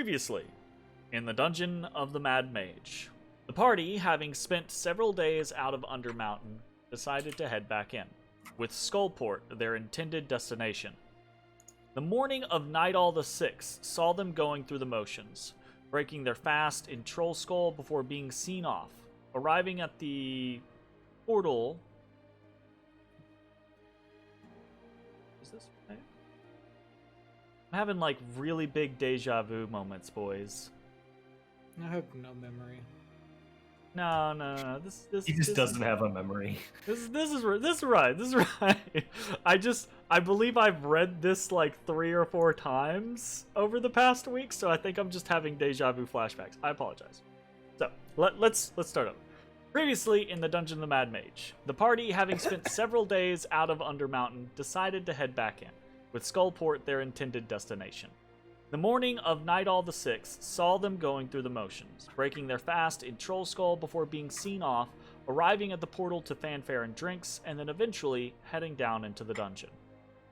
Previously, in the dungeon of the Mad Mage, the party, having spent several days out of Undermountain, decided to head back in, with Skullport their intended destination. The morning of Nightall the Sixth saw them going through the motions, breaking their fast in Troll Skull before being seen off, arriving at the portal. Is this right? I'm having like really big deja vu moments, boys. I have no memory. No. He just doesn't have a memory. This is right. I believe I've read this like 3 or 4 times over the past week, so I think I'm just having deja vu flashbacks. I apologize. So let's start over. Previously in the dungeon of the Mad Mage, the party, having spent several days out of Undermountain, decided to head back in, with Skullport their intended destination. The morning of Nightall the Sixth saw them going through the motions, breaking their fast in Troll Skull before being seen off, arriving at the portal to fanfare and drinks, and then eventually heading down into the dungeon.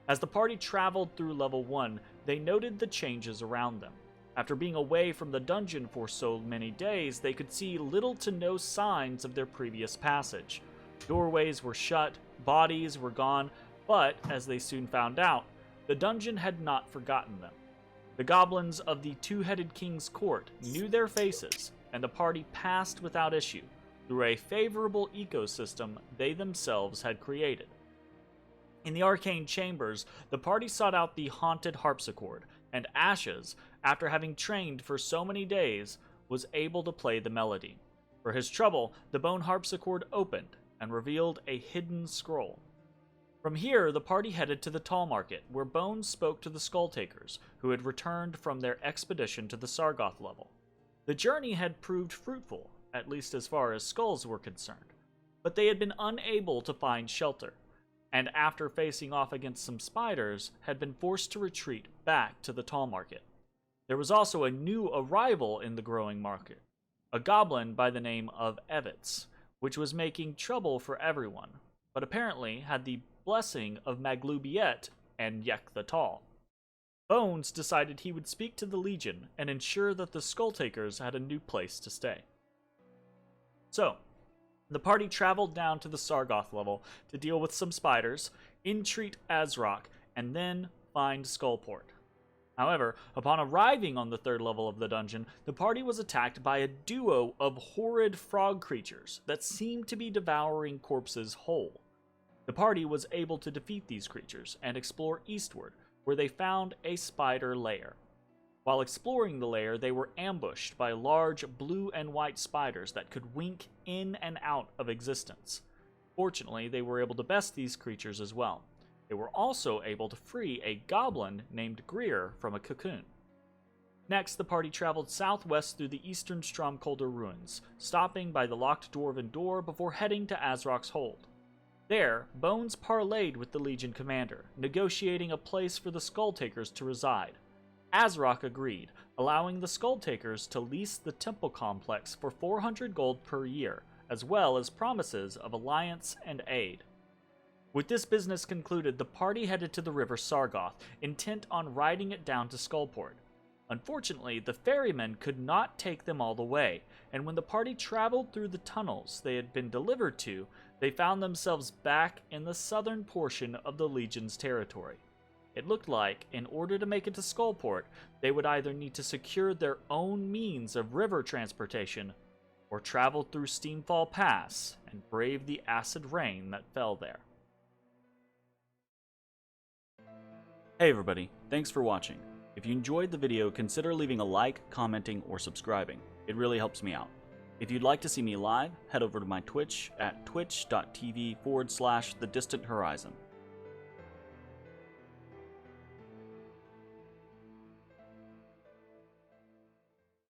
As the party traveled through level 1, they noted the changes around them. After being away from the dungeon for so many days, they could see little to no signs of their previous passage. Doorways were shut, bodies were gone, but, as they soon found out, the dungeon had not forgotten them. The goblins of the Two-Headed King's court knew their faces, and the party passed without issue through a favorable ecosystem they themselves had created. In the arcane chambers, the party sought out the haunted harpsichord, and Ashes, after having trained for so many days, was able to play the melody. For his trouble, the bone harpsichord opened and revealed a hidden scroll. From here, the party headed to the Tall Market, where Bones spoke to the Skulltakers, who had returned from their expedition to the Sargoth level. The journey had proved fruitful, at least as far as skulls were concerned, but they had been unable to find shelter, and after facing off against some spiders, had been forced to retreat back to the Tall Market. There was also a new arrival in the growing market, a goblin by the name of Evitz, which was making trouble for everyone, but apparently had the blessing of Maglubiet and Yek the Tall. Bones decided he would speak to the Legion and ensure that the Skulltakers had a new place to stay. So, the party traveled down to the Sargoth level to deal with some spiders, entreat Ezrah, and then find Skullport. However, upon arriving on the 3rd level of the dungeon, the party was attacked by a duo of horrid frog creatures that seemed to be devouring corpses whole. The party was able to defeat these creatures and explore eastward, where they found a spider lair. While exploring the lair, they were ambushed by large blue and white spiders that could wink in and out of existence. Fortunately, they were able to best these creatures as well. They were also able to free a goblin named Greer from a cocoon. Next, the party traveled southwest through the eastern Stromkolder ruins, stopping by the locked dwarven door before heading to Azrok's hold. There, Bones parlayed with the Legion commander, negotiating a place for the Skulltakers to reside. Azrok agreed, allowing the Skulltakers to lease the temple complex for 400 gold per year, as well as promises of alliance and aid. With this business concluded, the party headed to the river Sargoth, intent on riding it down to Skullport. Unfortunately, the ferrymen could not take them all the way, and when the party traveled through the tunnels they had been delivered to, they found themselves back in the southern portion of the Legion's territory. It looked like, in order to make it to Skullport, they would either need to secure their own means of river transportation, or travel through Steamfall Pass and brave the acid rain that fell there. Hey everybody, thanks for watching. If you enjoyed the video, consider leaving a like, commenting, or subscribing. It really helps me out. If you'd like to see me live, head over to my Twitch at twitch.tv/thedistanthorizon.